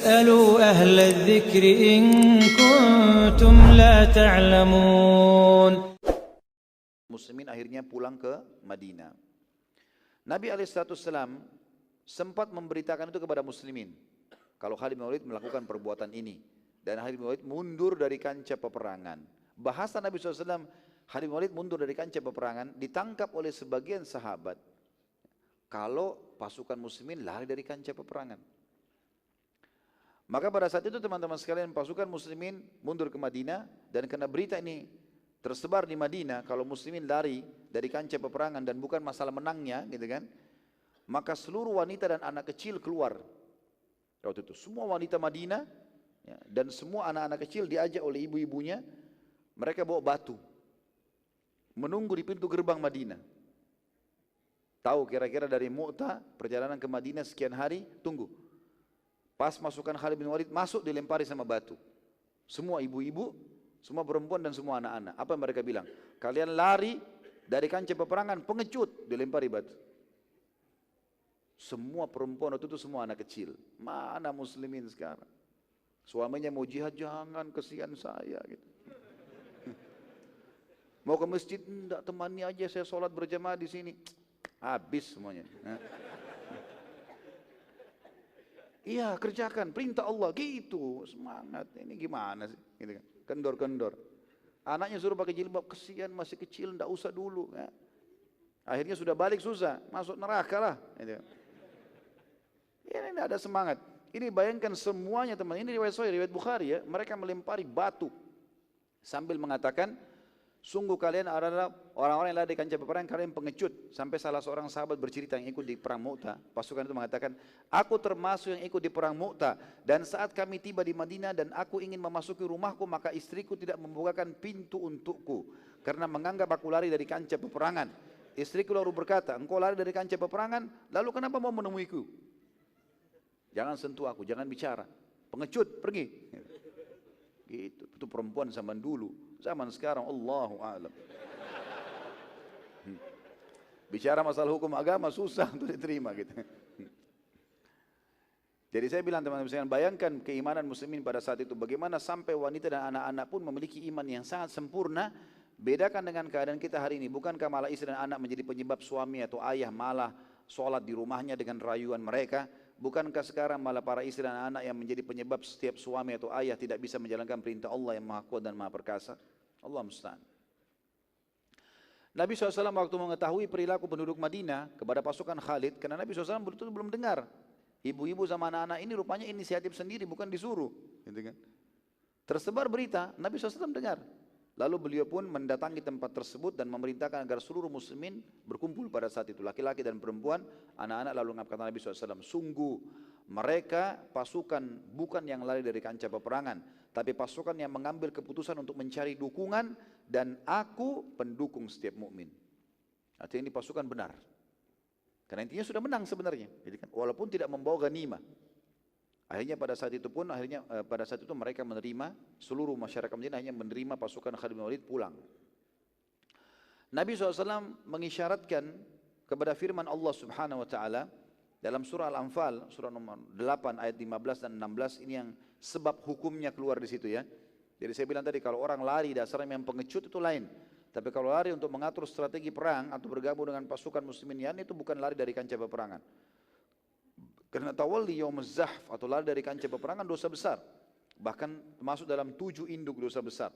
فاسألوا أهل الذكر إن كنتم لا تعلمون. Muslimin akhirnya pulang ke Madinah. Nabi alaihissalam sempat memberitakan itu kepada muslimin. Kalau Khalid bin Walid melakukan perbuatan ini. Dan Khalid bin Walid mundur dari kancah peperangan. Bahasa Nabi SAW, Khalid bin Walid mundur dari kancah peperangan, ditangkap oleh sebagian sahabat. Kalau pasukan muslimin lari dari kancah peperangan. Maka pada saat itu teman-teman sekalian, pasukan muslimin mundur ke Madinah, dan karena berita ini tersebar di Madinah, kalau muslimin lari dari kancah peperangan dan bukan masalah menangnya, gitu kan, maka seluruh wanita dan anak kecil keluar. Waktu itu semua wanita Madinah ya, dan semua anak-anak kecil diajak oleh ibu-ibunya, mereka bawa batu, menunggu di pintu gerbang Madinah. Tahu kira-kira dari Mu'tah perjalanan ke Madinah sekian hari, tunggu. Pas masukan Khalid bin Walid masuk, dilempari sama batu. Semua ibu-ibu, semua perempuan dan semua anak-anak. Apa mereka bilang? Kalian lari dari kancah peperangan, pengecut, dilempari batu. Semua perempuan waktu itu semua anak kecil. Mana muslimin sekarang? Suaminya mau jihad, jangan, kesian saya gitu. Mau ke masjid, enggak, temani aja saya sholat berjamaah di sini. Habis semuanya. Iya, kerjakan perintah Allah gitu, semangat. Ini gimana sih? Gitu kan. Kendor-kendor. Anaknya suruh pakai jilbab, kesian masih kecil, enggak usah dulu. Ya. Akhirnya sudah balik susah, masuk neraka lah. Gitu. Ini tidak ada semangat. Ini bayangkan semuanya teman. Ini riwayat Sahih, riwayat Bukhari ya. Mereka melempari batu sambil mengatakan, sungguh kalian adalah orang-orang yang lari di kancah peperangan, kalian pengecut. Sampai salah seorang sahabat bercerita yang ikut di perang Mu'tah. Pasukan itu mengatakan, aku termasuk yang ikut di perang Mu'tah. Dan saat kami tiba di Madinah dan aku ingin memasuki rumahku, maka istriku tidak membukakan pintu untukku. Karena menganggap aku lari dari kancah peperangan. Istriku lalu berkata, engkau lari dari kancah peperangan, lalu kenapa mau menemuiku? Jangan sentuh aku, jangan bicara. Pengecut, pergi. Gitu. Itu perempuan zaman dulu. Zaman sekarang, Allahu a'lam. Bicara masalah hukum agama susah untuk diterima gitu. Jadi saya bilang teman-teman sekalian, bayangkan keimanan muslimin pada saat itu. Bagaimana sampai wanita dan anak-anak pun memiliki iman yang sangat sempurna. Bedakan dengan keadaan kita hari ini. Bukankah malah istri dan anak menjadi penyebab suami atau ayah malah sholat di rumahnya dengan rayuan mereka? Bukankah sekarang malah para istri dan anak yang menjadi penyebab setiap suami atau ayah tidak bisa menjalankan perintah Allah yang maha kuat dan maha perkasa? Allah musta'an. Nabi SAW waktu mengetahui perilaku penduduk Madinah kepada pasukan Khalid, karena Nabi SAW betul belum dengar. Ibu-ibu sama anak-anak ini rupanya inisiatif sendiri, bukan disuruh. Gitu kan? Tersebar berita, Nabi SAW dengar. Lalu beliau pun mendatangi tempat tersebut dan memerintahkan agar seluruh muslimin berkumpul pada saat itu. Laki-laki dan perempuan, anak-anak, lalu kata Nabi SAW, sungguh mereka pasukan bukan yang lari dari kancah peperangan, tapi pasukan yang mengambil keputusan untuk mencari dukungan, dan aku pendukung setiap mukmin. Artinya ini pasukan benar. Karena intinya sudah menang sebenarnya. Jadi kan, walaupun tidak membawa ghanimah. Akhirnya pada saat itu pun, pada saat itu mereka menerima, seluruh masyarakat Madinah hanya menerima pasukan Khalid bin Walid pulang. Nabi SAW mengisyaratkan kepada firman Allah Subhanahu Wa Taala dalam surah Al-Anfal, surah nomor 8 ayat 15 dan 16, ini yang sebab hukumnya keluar di situ ya. Jadi saya bilang tadi, kalau orang lari dasarnya yang pengecut itu lain. Tapi kalau lari untuk mengatur strategi perang atau bergabung dengan pasukan muslimin itu bukan lari dari kancah peperangan. Karena tawalli yaumuz zahf atau lari dari kancah peperangan dosa besar. Bahkan masuk dalam 7 induk dosa besar.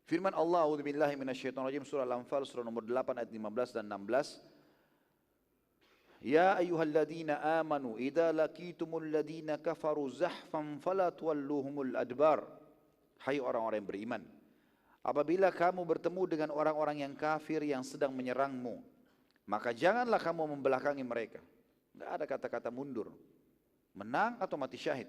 Firman Allah, a'udzubillahi minasyaitonirrajim, surah Al-Anfal surah nomor 8 ayat 15 dan 16. Ya ayyuhalladzina amanu idza laqitumul ladzina kafaru zahfan fala tuwalluhumul adbar. Hai orang-orang yang beriman, apabila kamu bertemu dengan orang-orang yang kafir yang sedang menyerangmu, maka janganlah kamu membelakangi mereka. Tidak ada kata-kata mundur, menang atau mati syahid.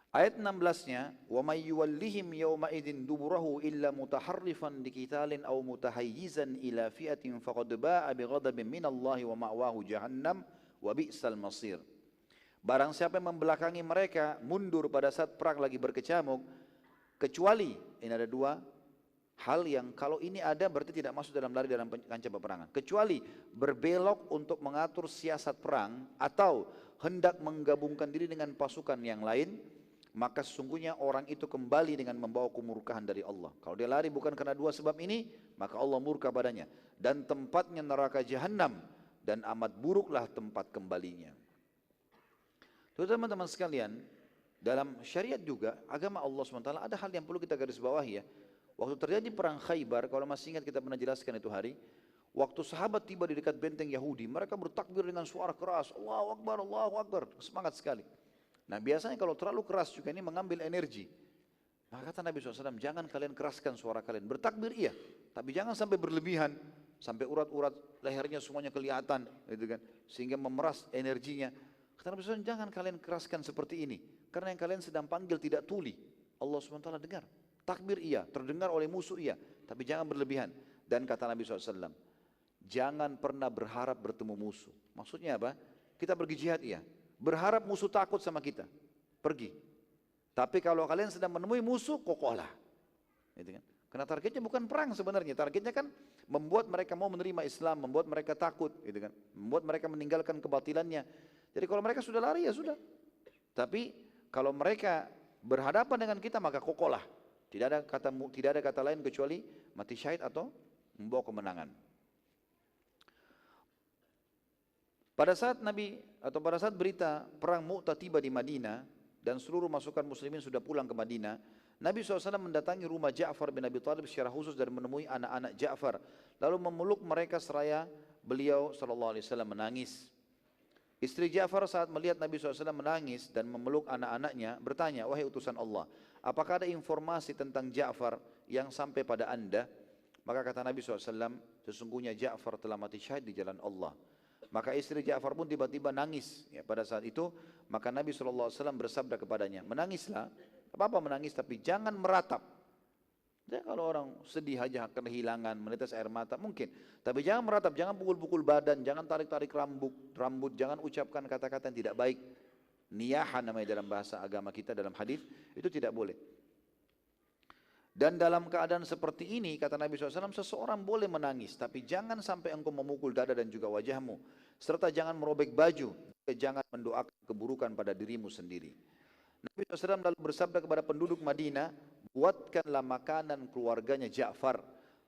Ayat 16-nya, wa may yuwallihim yawma idzin duburahu illa mutaharrifan liqitalin aw mutahayyizan ila fi'atin faqad ba'a bighadabin minallahi wa ma'wahu jahannam wa bi'sal masir. Barang siapa yang membelakangi mereka mundur pada saat perang lagi berkecamuk, kecuali ini ada dua Hal yang kalau ini ada berarti tidak masuk dalam lari dalam kancah peperangan. Kecuali berbelok untuk mengatur siasat perang atau hendak menggabungkan diri dengan pasukan yang lain, maka sesungguhnya orang itu kembali dengan membawa kemurkaan dari Allah. Kalau dia lari bukan karena dua sebab ini, maka Allah murka padanya. Dan tempatnya neraka jahanam, dan amat buruklah tempat kembalinya. Teman-teman sekalian, dalam syariat juga, agama Allah SWT ada hal yang perlu kita garis bawahi ya. Waktu terjadi perang Khaybar, kalau masih ingat kita pernah jelaskan itu hari, waktu sahabat tiba di dekat benteng Yahudi, mereka bertakbir dengan suara keras, Allahu Akbar, semangat sekali. Nah biasanya kalau terlalu keras juga ini mengambil energi. Maka kata Nabi SAW, jangan kalian keraskan suara kalian, bertakbir iya, tapi jangan sampai berlebihan, sampai urat-urat lehernya semuanya kelihatan, gitu kan, sehingga memeras energinya. Kata Nabi SAW, jangan kalian keraskan seperti ini, karena yang kalian sedang panggil tidak tuli, Allah SWT dengar. Takbir iya, terdengar oleh musuh iya, tapi jangan berlebihan. Dan kata Nabi SAW, jangan pernah berharap bertemu musuh. Maksudnya apa? Kita pergi jihad iya, berharap musuh takut sama kita, pergi. Tapi kalau kalian sedang menemui musuh, kokohlah. Gitu kan? Karena targetnya bukan perang sebenarnya, targetnya kan membuat mereka mau menerima Islam, membuat mereka takut, gitu kan? Membuat mereka meninggalkan kebatilannya. Jadi kalau mereka sudah lari ya sudah. Tapi kalau mereka berhadapan dengan kita maka kokohlah. Tidak ada kata lain kecuali mati syahid atau membawa kemenangan. Pada saat berita perang Mu'tah tiba di Madinah dan seluruh pasukan muslimin sudah pulang ke Madinah, Nabi SAW mendatangi rumah Ja'far bin Abi Thalib secara khusus dan menemui anak-anak Ja'far, lalu memeluk mereka seraya beliau SAW menangis. Istri Ja'far saat melihat Nabi SAW menangis dan memeluk anak-anaknya bertanya, wahai utusan Allah, apakah ada informasi tentang Ja'far yang sampai pada anda? Maka kata Nabi SAW, sesungguhnya Ja'far telah mati syahid di jalan Allah. Maka istri Ja'far pun tiba-tiba nangis ya, pada saat itu. Maka Nabi SAW bersabda kepadanya, menangislah, apa-apa menangis tapi jangan meratap. Ya, kalau orang sedih aja kehilangan, menetes air mata mungkin, tapi jangan meratap, jangan pukul-pukul badan, jangan tarik-tarik rambut, jangan ucapkan kata-kata yang tidak baik. Niyahan namanya dalam bahasa agama kita, dalam hadis itu tidak boleh. Dan dalam keadaan seperti ini kata Nabi SAW, seseorang boleh menangis, tapi jangan sampai engkau memukul dada dan juga wajahmu, serta jangan merobek baju, jangan mendoakan keburukan pada dirimu sendiri. Nabi SAW lalu bersabda kepada penduduk Madinah, buatkanlah makanan keluarganya Ja'far,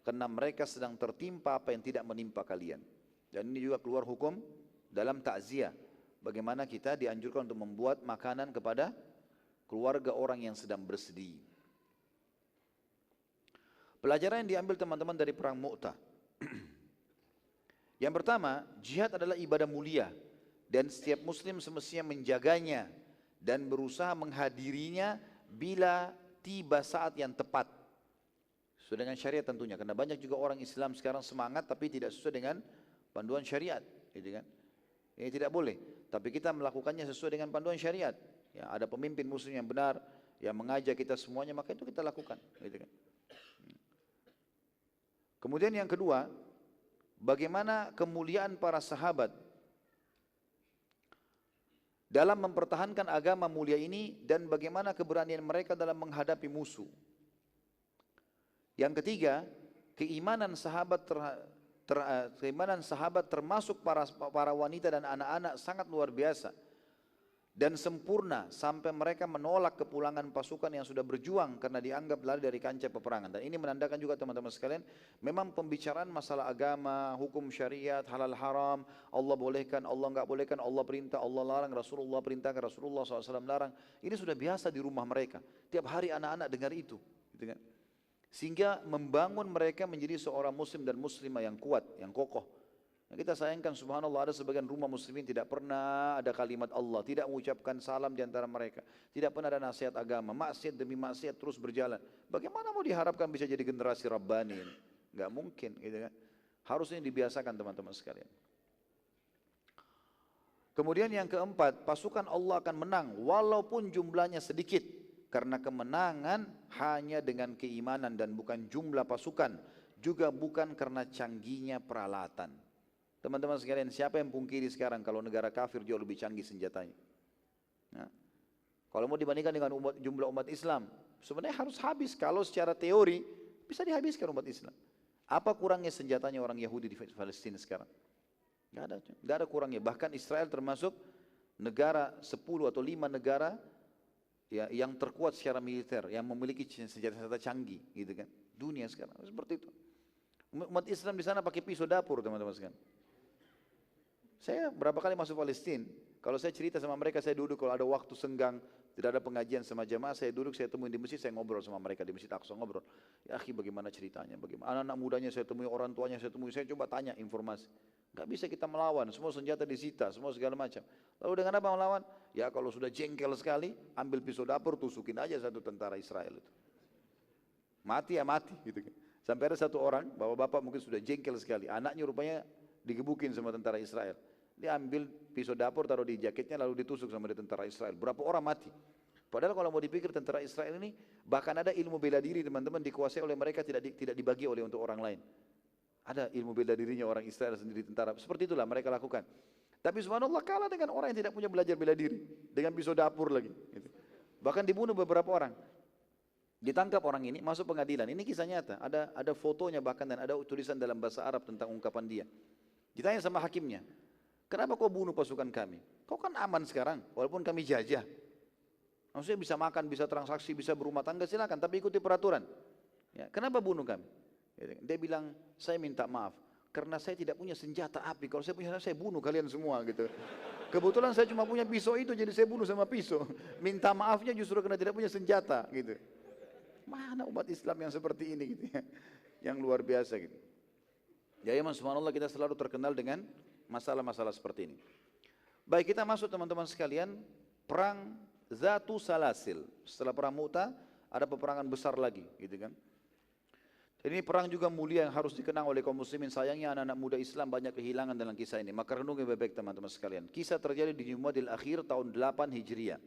karena mereka sedang tertimpa apa yang tidak menimpa kalian. Dan ini juga keluar hukum dalam takziah, bagaimana kita dianjurkan untuk membuat makanan kepada keluarga orang yang sedang bersedih. Pelajaran yang diambil teman-teman dari perang Mu'tah. Yang pertama, jihad adalah ibadah mulia dan setiap muslim semestinya menjaganya dan berusaha menghadirinya bila tiba saat yang tepat. Sesuai dengan syariat tentunya, karena banyak juga orang Islam sekarang semangat tapi tidak sesuai dengan panduan syariat, gitu kan? Ini tidak boleh, tapi kita melakukannya sesuai dengan panduan syariat. Ya, ada pemimpin muslim yang benar, yang mengajak kita semuanya, maka itu kita lakukan, gitu kan? Kemudian yang kedua, bagaimana kemuliaan para sahabat dalam mempertahankan agama mulia ini dan bagaimana keberanian mereka dalam menghadapi musuh. Yang ketiga, keimanan sahabat termasuk para wanita dan anak-anak sangat luar biasa dan sempurna sampai mereka menolak kepulangan pasukan yang sudah berjuang karena dianggap lari dari kancah peperangan. Dan ini menandakan juga teman-teman sekalian, memang pembicaraan masalah agama, hukum syariat, halal haram, Allah bolehkan, Allah enggak bolehkan, Allah perintah, Allah larang, Rasulullah perintahkan, Rasulullah SAW larang. Ini sudah biasa di rumah mereka. Tiap hari anak-anak dengar itu, gitu kan? Sehingga membangun mereka menjadi seorang muslim dan muslimah yang kuat, yang kokoh. Nah, kita sayangkan subhanallah ada sebagian rumah muslimin tidak pernah ada kalimat Allah, tidak mengucapkan salam di antara mereka, tidak pernah ada nasihat agama, maksiat demi maksiat terus berjalan. Bagaimana mau diharapkan bisa jadi generasi Rabbani? Enggak mungkin, gitu kan? Harusnya dibiasakan teman-teman sekalian. Kemudian yang keempat, pasukan Allah akan menang walaupun jumlahnya sedikit, karena kemenangan hanya dengan keimanan dan bukan jumlah pasukan, juga bukan karena canggihnya peralatan. Teman-teman sekalian, siapa yang pungkiri sekarang kalau negara kafir jauh lebih canggih senjatanya? Nah, kalau mau dibandingkan dengan jumlah umat Islam, sebenarnya harus habis kalau secara teori bisa dihabiskan umat Islam. Apa kurangnya senjatanya orang Yahudi di Palestina sekarang? Nggak ada kurangnya. Bahkan Israel termasuk negara 10 atau 5 negara ya, yang terkuat secara militer, yang memiliki senjata-senjata canggih, gitu kan? Dunia sekarang seperti itu. Umat Islam di sana pakai pisau dapur, teman-teman sekalian. Saya berapa kali masuk Palestina, kalau saya cerita sama mereka, saya duduk kalau ada waktu senggang, tidak ada pengajian sama jamaah, saya duduk, saya temuin di masjid, saya ngobrol sama mereka di Masjid Aqsa, ngobrol. Ya akhi, bagaimana ceritanya, bagaimana anak-anak mudanya saya temui, orang tuanya saya temui, saya coba tanya informasi. Gak bisa kita melawan, semua senjata disita, semua segala macam. Lalu dengan apa melawan? Ya kalau sudah jengkel sekali, ambil pisau dapur, tusukin aja satu tentara Israel itu. Mati ya mati, gitu kan. Sampai ada satu orang, bapak-bapak mungkin sudah jengkel sekali, anaknya rupanya digebukin sama tentara Israel. Dia ambil pisau dapur, taruh di jaketnya, lalu ditusuk sama tentara Israel. Berapa orang mati? Padahal kalau mau dipikir tentara Israel ini, bahkan ada ilmu bela diri teman-teman dikuasai oleh mereka, tidak dibagi oleh untuk orang lain. Ada ilmu bela dirinya orang Israel sendiri, tentara. Seperti itulah mereka lakukan. Tapi subhanallah kalah dengan orang yang tidak punya belajar bela diri. Dengan pisau dapur lagi. Gitu. Bahkan dibunuh beberapa orang. Ditangkap orang ini, masuk pengadilan. Ini kisah nyata. Ada fotonya bahkan dan ada tulisan dalam bahasa Arab tentang ungkapan dia. Ditanya sama hakimnya, kenapa kau bunuh pasukan kami? Kau kan aman sekarang, walaupun kami jajah. Maksudnya bisa makan, bisa transaksi, bisa berumah tangga, silakan. Tapi ikuti peraturan. Ya, kenapa bunuh kami? Dia bilang, saya minta maaf. Karena saya tidak punya senjata api. Kalau saya punya senjata, saya bunuh kalian semua gitu. Kebetulan saya cuma punya pisau itu, jadi saya bunuh sama pisau. Minta maafnya justru karena tidak punya senjata gitu. Mana umat Islam yang seperti ini gitu ya. Yang luar biasa gitu. Ya memang subhanallah kita selalu terkenal dengan masalah-masalah seperti ini. Baik, kita masuk teman-teman sekalian, perang Zatu Salasil. Setelah perang Mu'tah ada peperangan besar lagi gitu kan. Ini perang juga mulia yang harus dikenang oleh kaum muslimin. Sayangnya anak-anak muda Islam banyak kehilangan dalam kisah ini. Maka renungi baik-baik teman-teman sekalian. Kisah terjadi di Jumadil Akhir tahun 8 Hijriah.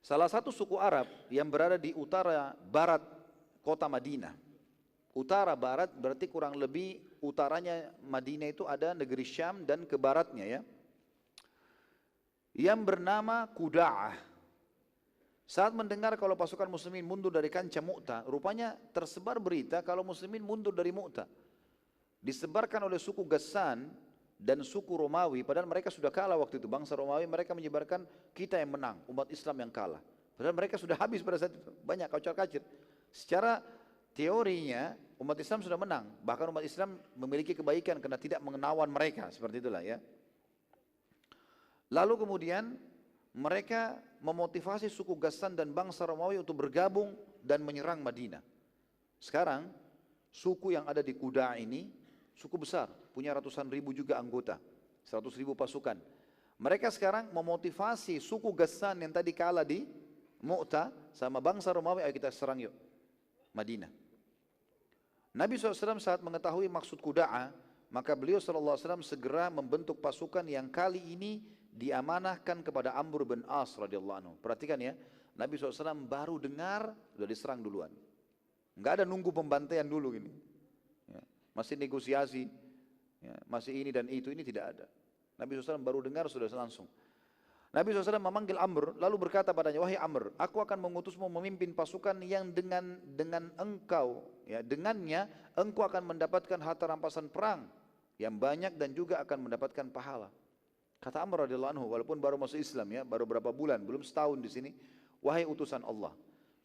Salah satu suku Arab yang berada di utara barat kota Madinah. Utara barat berarti kurang lebih utaranya Madinah itu ada negeri Syam dan ke baratnya ya. Yang bernama Quda'ah. Saat mendengar kalau pasukan muslimin mundur dari kancah Mu'tah, rupanya tersebar berita kalau muslimin mundur dari Mu'tah. Disebarkan oleh suku Ghassan dan suku Romawi, padahal mereka sudah kalah waktu itu. Bangsa Romawi mereka menyebarkan kita yang menang, umat Islam yang kalah. Padahal mereka sudah habis pada saat itu, banyak kaucar-kacir. Secara teorinya umat Islam sudah menang, bahkan umat Islam memiliki kebaikan karena tidak mengenawan mereka, seperti itulah ya. Lalu kemudian mereka memotivasi suku Ghassan dan bangsa Romawi untuk bergabung dan menyerang Madinah. Sekarang suku yang ada di Quda'ah ini suku besar, punya ratusan ribu juga anggota, 100.000 pasukan. Mereka sekarang memotivasi suku Ghassan yang tadi kalah di Mu'tah sama bangsa Romawi, ayo kita serang yuk Madinah. Nabi SAW saat mengetahui maksud Quda'ah, maka beliau SAW segera membentuk pasukan yang kali ini diamanahkan kepada Amr bin As radhiyallahu anhu. Perhatikan ya, Nabi SAW baru dengar, sudah diserang duluan. Enggak ada nunggu pembantaian dulu gini. Ya, masih negosiasi, ya, masih ini dan itu, ini tidak ada. Nabi SAW baru dengar, sudah langsung. Nabi SAW memanggil Amr, lalu berkata padanya, wahai Amr, aku akan mengutusmu memimpin pasukan yang dengan engkau, ya, dengannya engkau akan mendapatkan harta rampasan perang yang banyak dan juga akan mendapatkan pahala. Kata Amr radhiyallahu anhu, walaupun baru masuk Islam ya, baru berapa bulan, belum setahun di sini, wahai utusan Allah,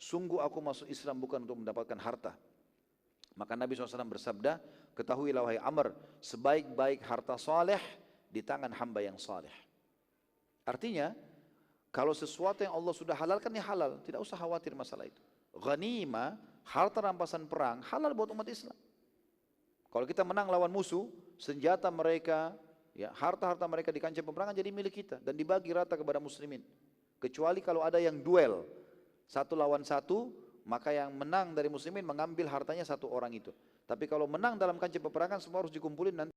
sungguh aku masuk Islam bukan untuk mendapatkan harta. Maka Nabi SAW bersabda, ketahuilah wahai Amr, sebaik-baik harta saleh di tangan hamba yang saleh. Artinya, kalau sesuatu yang Allah sudah halalkan ya halal, tidak usah khawatir masalah itu. Ghanimah, harta rampasan perang, halal buat umat Islam. Kalau kita menang lawan musuh, senjata mereka, ya, harta-harta mereka di kancah peperangan jadi milik kita dan dibagi rata kepada muslimin. Kecuali kalau ada yang duel, satu lawan satu, maka yang menang dari muslimin mengambil hartanya satu orang itu. Tapi kalau menang dalam kancah peperangan semua harus dikumpulin nanti.